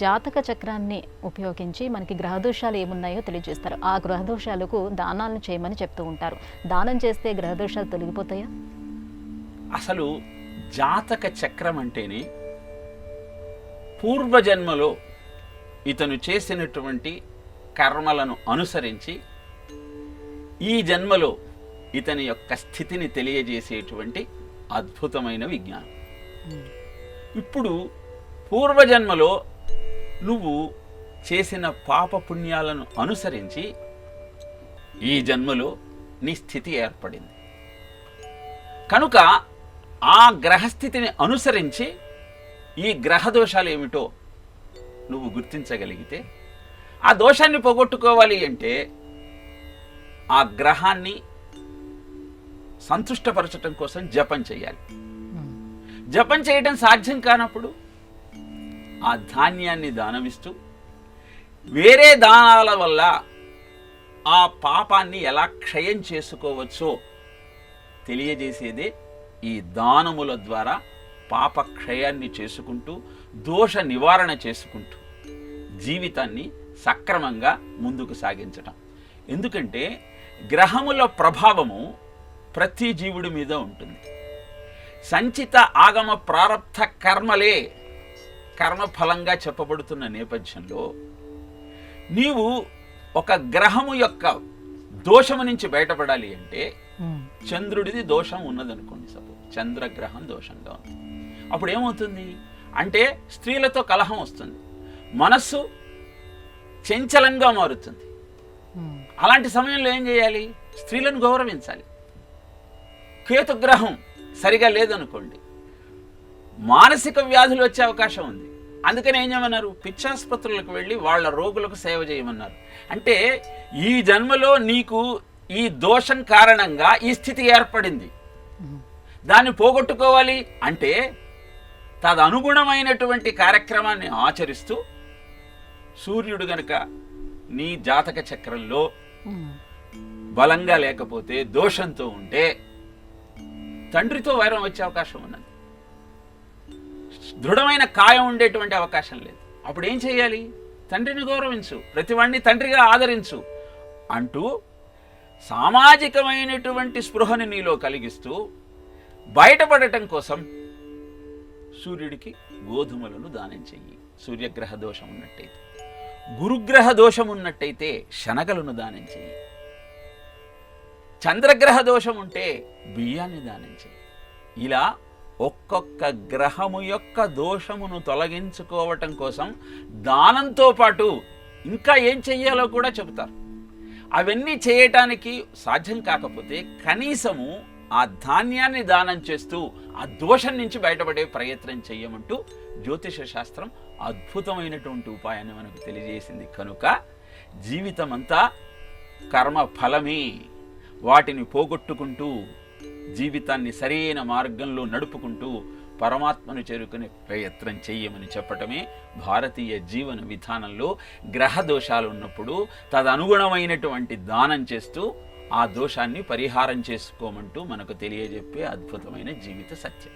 జాతక చక్రాన్ని ఉపయోగించి మనకి గ్రహదోషాలు ఏమున్నాయో తెలియజేస్తారు. ఆ గ్రహదోషాలకు దానాలను చేయమని చెప్తూ ఉంటారు. దానం చేస్తే గ్రహదోషాలు తొలగిపోతాయా? అసలు జాతక చక్రం అంటేనే పూర్వజన్మలో ఇతను చేసినటువంటి కర్మలను అనుసరించి ఈ జన్మలో ఇతని యొక్క స్థితిని తెలియజేసేటువంటి అద్భుతమైన విజ్ఞానం. ఇప్పుడు పూర్వజన్మలో నువ్వు చేసిన పాపపుణ్యాలను అనుసరించి ఈ జన్మలో నీ స్థితి ఏర్పడింది కనుక ఆ గ్రహస్థితిని అనుసరించి ఈ గ్రహదోషాలు ఏమిటో నువ్వు గుర్తించగలిగితే ఆ దోషాన్ని పోగొట్టుకోవాలి అంటే ఆ గ్రహాన్ని సంతుష్టపరచటం కోసం జపం చేయాలి. జపం చేయడం సాధ్యం కానప్పుడు ఆ ధాన్యాన్ని దానమిస్తూ వేరే దానాల వల్ల ఆ పాపాన్ని ఎలా క్షయం చేసుకోవచ్చో తెలియజేసేదే ఈ దానముల ద్వారా పాప క్షయాన్ని చేసుకుంటూ దోష నివారణ చేసుకుంటూ జీవితాన్ని సక్రమంగా ముందుకు సాగించటం. ఎందుకంటే గ్రహముల ప్రభావము ప్రతి జీవుడి మీద ఉంటుంది. సంచిత ఆగమ ప్రారబ్ధ కర్మలే కర్మఫలంగా చెప్పబడుతున్న నేపథ్యంలో నీవు ఒక గ్రహము యొక్క దోషము నుంచి బయటపడాలి అంటే చంద్రుడిది దోషం ఉన్నదనుకోండి, సపోజ్ చంద్రగ్రహం దోషంగా ఉంది. అప్పుడు ఏమవుతుంది అంటే స్త్రీలతో కలహం వస్తుంది, మనస్సు చంచలంగా మారుతుంది. అలాంటి సమయంలో ఏం చేయాలి? స్త్రీలను గౌరవించాలి. కేతుగ్రహం సరిగా లేదనుకోండి, మానసిక వ్యాధులు వచ్చే అవకాశం ఉంది. అందుకని ఏం చేయమన్నారు? పిచ్చాసుపత్రులకు వెళ్ళి వాళ్ళ రోగులకు సేవ చేయమన్నారు. అంటే ఈ జన్మలో నీకు ఈ దోషం కారణంగా ఈ స్థితి ఏర్పడింది, దాన్ని పోగొట్టుకోవాలి అంటే తదనుగుణమైనటువంటి కార్యక్రమాన్ని ఆచరిస్తూ సూర్యుడు గనక నీ జాతక చక్రంలో బలంగా లేకపోతే దోషంతో ఉంటే తండ్రితో వైరం వచ్చే అవకాశం ఉన్నది, దృఢమైన కాయం ఉండేటువంటి అవకాశం లేదు. అప్పుడు ఏం చేయాలి? తండ్రిని గౌరవించు, ప్రతివాడిని తండ్రిగా ఆదరించు అంటూ సామాజికమైనటువంటి స్పృహని నీలో కలిగిస్తూ బయటపడటం కోసం సూర్యుడికి గోధుమలను దానం చెయ్యి. సూర్యగ్రహ దోషం ఉన్నట్టయితే, గురుగ్రహ దోషం ఉన్నట్టయితే శనగలను దానం చెయ్యి. చంద్రగ్రహ దోషం ఉంటే బియ్యాన్ని దానం చెయ్యి. ఇలా ఒక్కొక్క గ్రహము యొక్క దోషమును తొలగించుకోవటం కోసం దానంతో పాటు ఇంకా ఏం చెయ్యాలో కూడా చెబుతారు. అవన్నీ చేయటానికి సాధ్యం కాకపోతే కనీసము ఆ ధాన్యాన్ని దానం చేస్తూ ఆ దోషం నుంచి బయటపడే ప్రయత్నం చెయ్యమంటూ జ్యోతిష శాస్త్రం అద్భుతమైనటువంటి ఉపాయాన్ని మనకు తెలియజేసింది. కనుక జీవితం అంతా కర్మ ఫలమే. వాటిని పోగొట్టుకుంటూ జీవితాన్ని సరైన మార్గంలో నడుపుకుంటూ పరమాత్మను చేరుకునే ప్రయత్నం చెయ్యమని చెప్పటమే భారతీయ జీవన విధానంలో గ్రహ దోషాలు ఉన్నప్పుడు తదనుగుణమైనటువంటి దానం చేస్తూ ఆ దోషాన్ని పరిహారం చేసుకోమంటూ మనకు తెలియజెప్పే అద్భుతమైన జీవిత సత్యం.